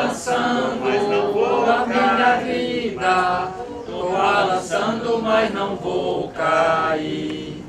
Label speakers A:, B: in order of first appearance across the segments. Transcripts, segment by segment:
A: balançando, mas não vou na minha vida. Tô balançando, mas não vou cair.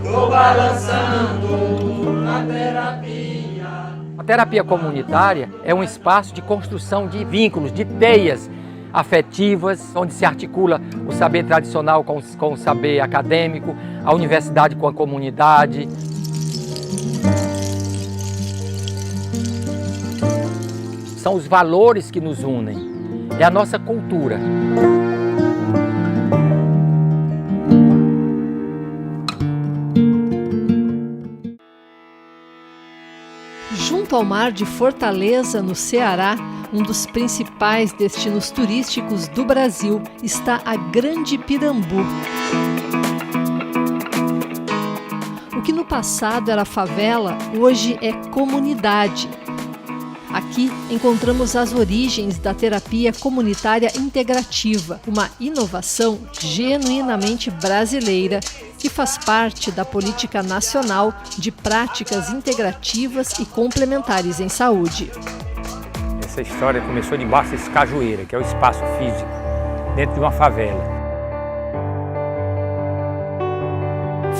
A: Tô balançando na terapia.
B: A terapia comunitária é um espaço de construção de vínculos, de teias afetivas, onde se articula o saber tradicional com o saber acadêmico, a universidade com a comunidade. São os valores que nos unem, é a nossa cultura.
C: Junto ao mar de Fortaleza, no Ceará, um dos principais destinos turísticos do Brasil, está a Grande Pirambu. O que no passado era favela, hoje é comunidade. Aqui encontramos as origens da terapia comunitária integrativa, uma inovação genuinamente brasileira que faz parte da política nacional de práticas integrativas e complementares em saúde.
B: Essa história começou debaixo desse cajueira, que é o espaço físico, dentro de uma favela.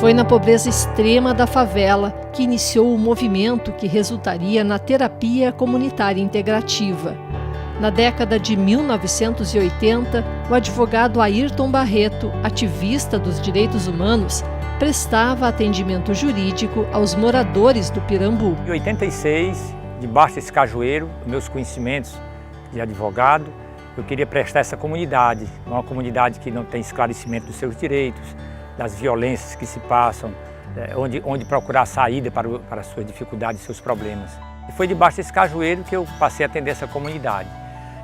C: Foi na pobreza extrema da favela que iniciou o movimento que resultaria na terapia comunitária integrativa. Na década de 1980, o advogado Ayrton Barreto, ativista dos direitos humanos, prestava atendimento jurídico aos moradores do Pirambu.
B: Em 86, debaixo desse cajueiro, meus conhecimentos de advogado, eu queria prestar essa comunidade, uma comunidade que não tem esclarecimento dos seus direitos, das violências que se passam, onde procurar saída para as suas dificuldades e seus problemas. E foi debaixo desse cajueiro que eu passei a atender essa comunidade.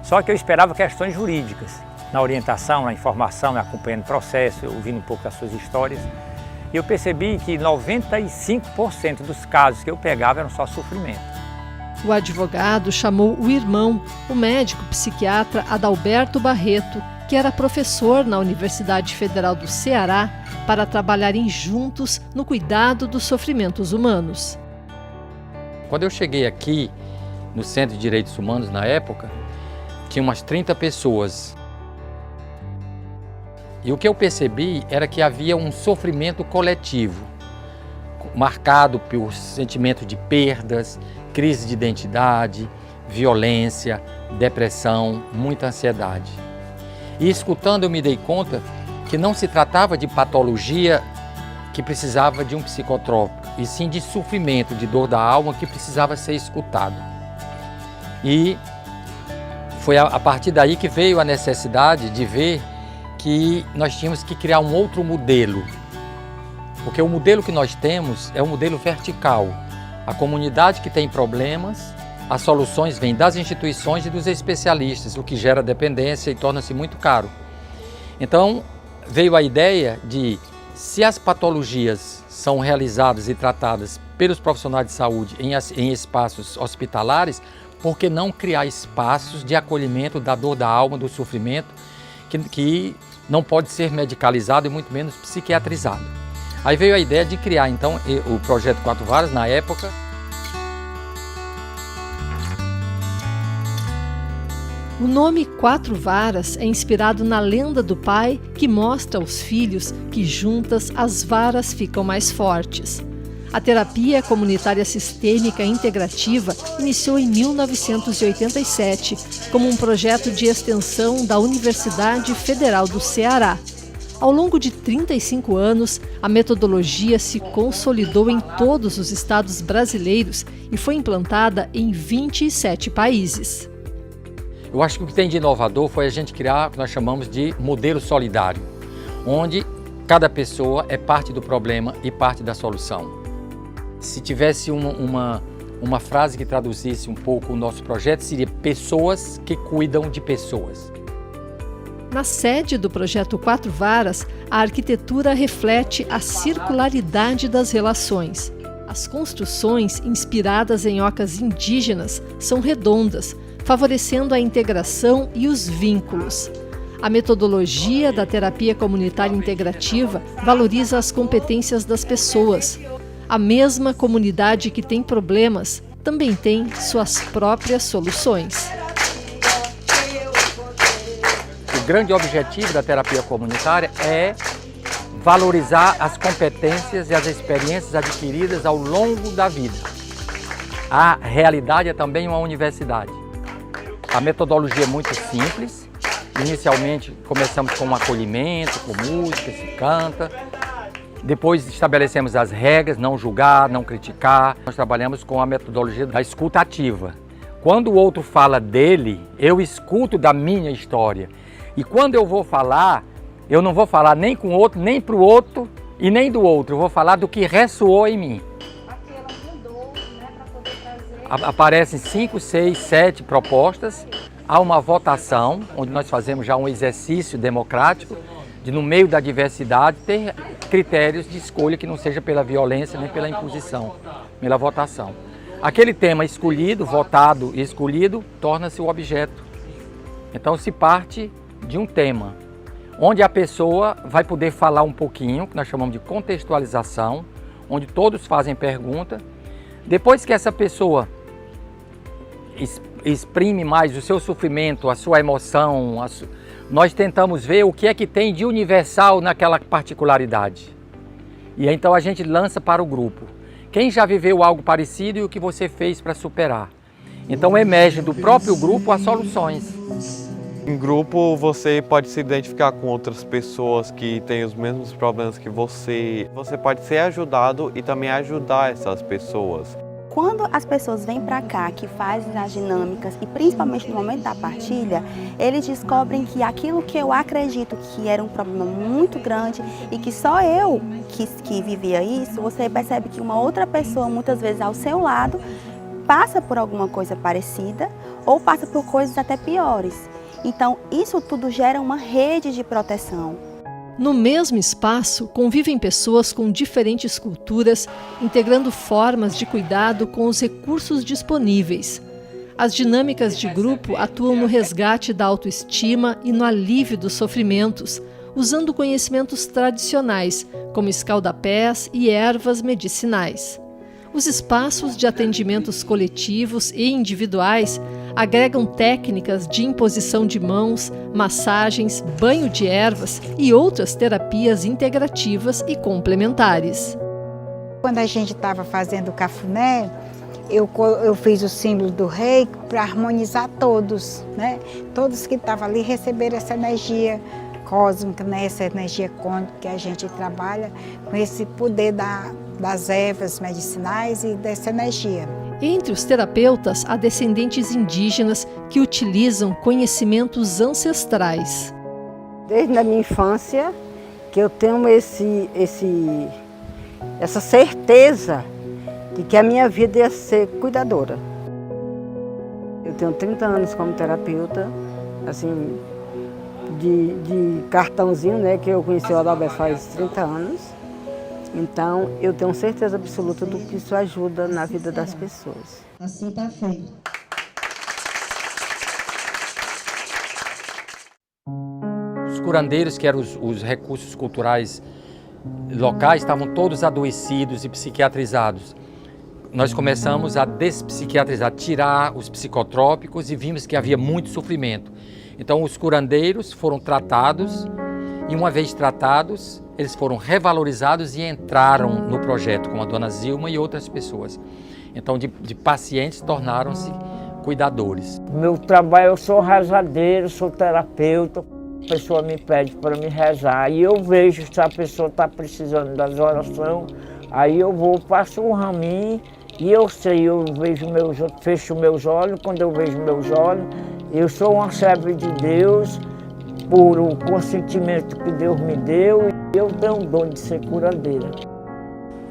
B: Só que eu esperava questões jurídicas, na orientação, na informação, acompanhando o processo, ouvindo um pouco das suas histórias. E eu percebi que 95% dos casos que eu pegava eram só sofrimento.
C: O advogado chamou o irmão, o médico psiquiatra Adalberto Barreto, que era professor na Universidade Federal do Ceará, para trabalharem juntos no cuidado dos sofrimentos humanos.
B: Quando eu cheguei aqui, no Centro de Direitos Humanos, na época, tinha umas 30 pessoas. E o que eu percebi era que havia um sofrimento coletivo, marcado por sentimento de perdas, crise de identidade, violência, depressão, muita ansiedade. E escutando eu me dei conta que não se tratava de patologia que precisava de um psicotrópico, e sim de sofrimento, de dor da alma que precisava ser escutado. E foi a partir daí que veio a necessidade de ver que nós tínhamos que criar um outro modelo. Porque o modelo que nós temos é um modelo vertical. A comunidade que tem problemas, as soluções vêm das instituições e dos especialistas, o que gera dependência e torna-se muito caro. Então, veio a ideia de, se as patologias são realizadas e tratadas pelos profissionais de saúde em espaços hospitalares, por que não criar espaços de acolhimento da dor da alma, do sofrimento, que não pode ser medicalizado e muito menos psiquiatrizado. Aí veio a ideia de criar, então, o Projeto Quatro Varas, na época.
C: O nome Quatro Varas é inspirado na lenda do pai que mostra aos filhos que juntas as varas ficam mais fortes. A terapia comunitária sistêmica integrativa iniciou em 1987 como um projeto de extensão da Universidade Federal do Ceará. Ao longo de 35 anos, a metodologia se consolidou em todos os estados brasileiros e foi implantada em 27 países.
B: Eu acho que o que tem de inovador foi a gente criar o que nós chamamos de modelo solidário, onde cada pessoa é parte do problema e parte da solução. Se tivesse uma frase que traduzisse um pouco o nosso projeto, seria pessoas que cuidam de pessoas.
C: Na sede do Projeto Quatro Varas, a arquitetura reflete a circularidade das relações. As construções, inspiradas em ocas indígenas, são redondas, favorecendo a integração e os vínculos. A metodologia da terapia comunitária integrativa valoriza as competências das pessoas. A mesma comunidade que tem problemas também tem suas próprias soluções.
B: grande objetivo da terapia comunitária é valorizar as competências e as experiências adquiridas ao longo da vida. A realidade é também uma universidade. A metodologia é muito simples. Inicialmente começamos com um acolhimento, com música, se canta. Depois estabelecemos as regras, não julgar, não criticar. Nós trabalhamos com a metodologia da escuta ativa. Quando o outro fala dele, eu escuto da minha história. E quando eu vou falar, eu não vou falar nem com o outro, nem para o outro e nem do outro. Eu vou falar do que ressoou em mim.
D: Aqui ela mudou, né, para poder trazer...
B: Aparecem 5, 6, 7 propostas. Há uma votação, onde nós fazemos já um exercício democrático, de no meio da diversidade ter critérios de escolha que não seja pela violência nem pela imposição, pela votação. Aquele tema escolhido, votado e escolhido, torna-se o objeto. Então se parte de um tema, onde a pessoa vai poder falar um pouquinho, que nós chamamos de contextualização, onde todos fazem pergunta. Depois que essa pessoa exprime mais o seu sofrimento, a sua emoção, nós tentamos ver o que é que tem de universal naquela particularidade. E então a gente lança para o grupo. Quem já viveu algo parecido e o que você fez para superar. Então emerge do próprio grupo as soluções.
E: Em grupo você pode se identificar com outras pessoas que têm os mesmos problemas que você. Você pode ser ajudado e também ajudar essas pessoas.
D: Quando as pessoas vêm para cá, que fazem as dinâmicas, e principalmente no momento da partilha, eles descobrem que aquilo que eu acredito que era um problema muito grande e que só eu que vivia isso, você percebe que uma outra pessoa, muitas vezes ao seu lado, passa por alguma coisa parecida ou passa por coisas até piores. Então, isso tudo gera uma rede de proteção.
C: No mesmo espaço, convivem pessoas com diferentes culturas, integrando formas de cuidado com os recursos disponíveis. As dinâmicas de grupo atuam no resgate da autoestima e no alívio dos sofrimentos, usando conhecimentos tradicionais, como escaldapés e ervas medicinais. Os espaços de atendimentos coletivos e individuais agregam técnicas de imposição de mãos, massagens, banho de ervas e outras terapias integrativas e complementares.
F: Quando a gente estava fazendo o cafuné, eu fiz o símbolo do rei para harmonizar todos, né? Todos que estavam ali receberam essa energia cósmica, né? Essa energia quântica que a gente trabalha com esse poder das ervas medicinais e dessa energia.
C: Entre os terapeutas, há descendentes indígenas que utilizam conhecimentos ancestrais.
G: Desde a minha infância que eu tenho essa certeza de que a minha vida ia ser cuidadora. Eu tenho 30 anos como terapeuta, assim, de cartãozinho, né, que eu conheci o Adalberto faz 30 anos. Então, eu tenho certeza absoluta do que isso ajuda na vida das pessoas.
F: Assim tá feito.
B: Os curandeiros, que eram os recursos culturais locais, estavam todos adoecidos e psiquiatrizados. Nós começamos a despsiquiatrizar, tirar os psicotrópicos e vimos que havia muito sofrimento. Então, os curandeiros foram tratados e, uma vez tratados, eles foram revalorizados e entraram no projeto, como a dona Zilma e outras pessoas. Então, de pacientes, tornaram-se cuidadores.
H: Meu trabalho, eu sou rezadeiro, sou terapeuta. A pessoa me pede para me rezar e eu vejo se a pessoa está precisando das orações, aí eu vou, passo um raminho e eu sei, eu vejo fecho meus olhos, quando eu vejo meus olhos, eu sou uma serva de Deus, por o consentimento que Deus me deu, eu tenho o dom de ser curandeira.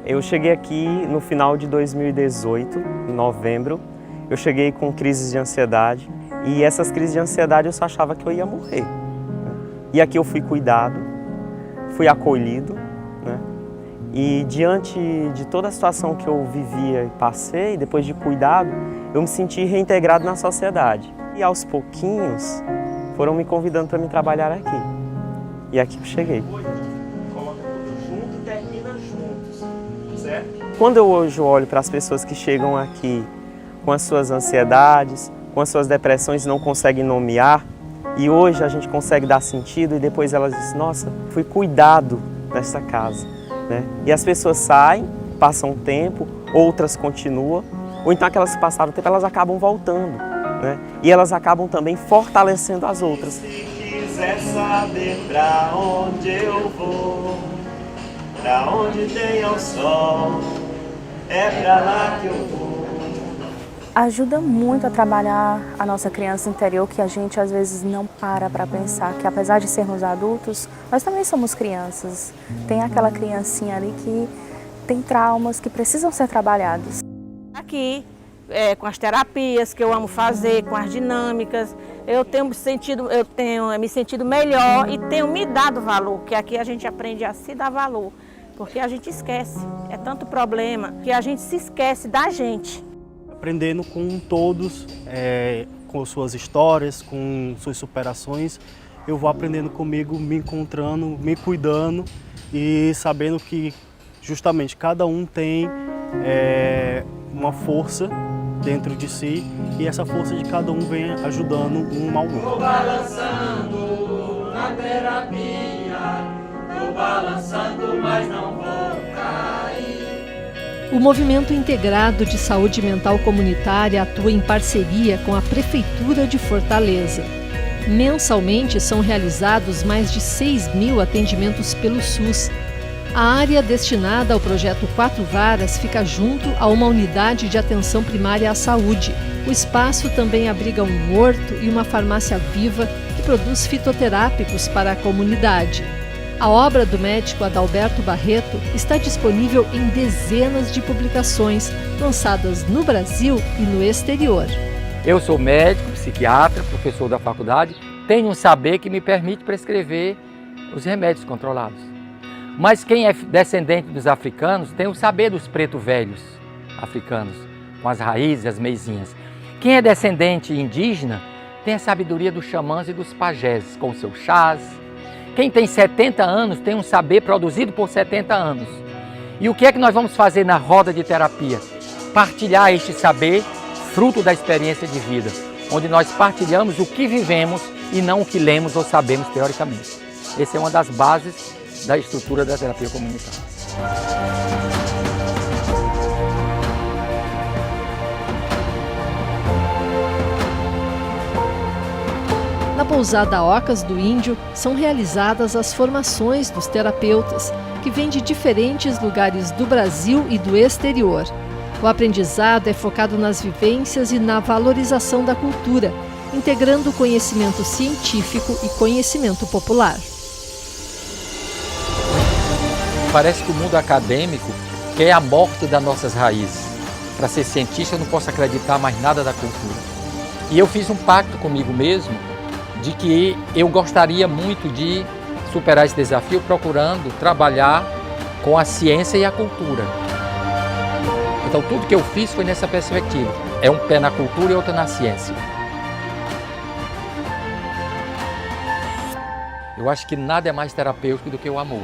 I: Eu cheguei aqui no final de 2018, em novembro. Eu cheguei com crises de ansiedade e essas crises de ansiedade eu só achava que eu ia morrer. E aqui eu fui cuidado, fui acolhido, né? E diante de toda a situação que eu vivia e passei, depois de cuidado, eu me senti reintegrado na sociedade. E aos pouquinhos foram me convidando para me trabalhar aqui. E aqui eu cheguei.
A: Coloca tudo junto e termina juntos, certo?
I: Quando eu hoje olho para as pessoas que chegam aqui com as suas ansiedades, com as suas depressões e não conseguem nomear, E hoje a gente consegue dar sentido e depois elas dizem, nossa, fui cuidado dessa casa, né? E as pessoas saem, passam um tempo, outras continuam, ou então aquelas que passaram o tempo, elas acabam voltando, né? E elas acabam também fortalecendo as outras.
A: Se quiser saber pra onde eu vou, pra onde tem o sol, é pra lá que eu vou.
J: Ajuda muito a trabalhar a nossa criança interior, que a gente às vezes não para pensar que apesar de sermos adultos, nós também somos crianças. Tem aquela criancinha ali que tem traumas que precisam ser trabalhados.
K: Aqui, com as terapias que eu amo fazer, com as dinâmicas, eu tenho me sentido melhor e tenho me dado valor, que aqui a gente aprende a se dar valor, porque a gente esquece, é tanto problema que a gente se esquece da gente.
L: Aprendendo com todos, com suas histórias, com suas superações, eu vou aprendendo comigo, me encontrando, me cuidando e sabendo que justamente cada um tem uma força dentro de si e essa força de cada um vem ajudando um ao outro.
A: Tô balançando na terapia, tô balançando, mas não vou cair.
C: O Movimento Integrado de Saúde Mental Comunitária atua em parceria com a Prefeitura de Fortaleza. Mensalmente são realizados mais de 6.000 atendimentos pelo SUS. A área destinada ao projeto 4 Varas fica junto a uma unidade de atenção primária à saúde. O espaço também abriga um horto e uma farmácia viva que produz fitoterápicos para a comunidade. A obra do médico Adalberto Barreto está disponível em dezenas de publicações, lançadas no Brasil e no exterior.
B: Eu sou médico, psiquiatra, professor da faculdade, tenho um saber que me permite prescrever os remédios controlados. Mas quem é descendente dos africanos tem o saber dos pretos velhos africanos, com as raízes e as meizinhas. Quem é descendente indígena tem a sabedoria dos xamãs e dos pajés, com seus chás. Quem tem 70 anos tem um saber produzido por 70 anos. E o que é que nós vamos fazer na roda de terapia? Partilhar este saber, fruto da experiência de vida, onde nós partilhamos o que vivemos e não o que lemos ou sabemos teoricamente. Essa é uma das bases da estrutura da terapia comunitária.
C: Na pousada Ocas do Índio, são realizadas as formações dos terapeutas, que vêm de diferentes lugares do Brasil e do exterior. O aprendizado é focado nas vivências e na valorização da cultura, integrando conhecimento científico e conhecimento popular.
B: Parece que o mundo acadêmico quer a morte das nossas raízes. Para ser cientista, eu não posso acreditar mais nada da cultura. E eu fiz um pacto comigo mesmo de que eu gostaria muito de superar esse desafio procurando trabalhar com a ciência e a cultura. Então tudo que eu fiz foi nessa perspectiva. É um pé na cultura e outro na ciência. Eu acho que nada é mais terapêutico do que o amor.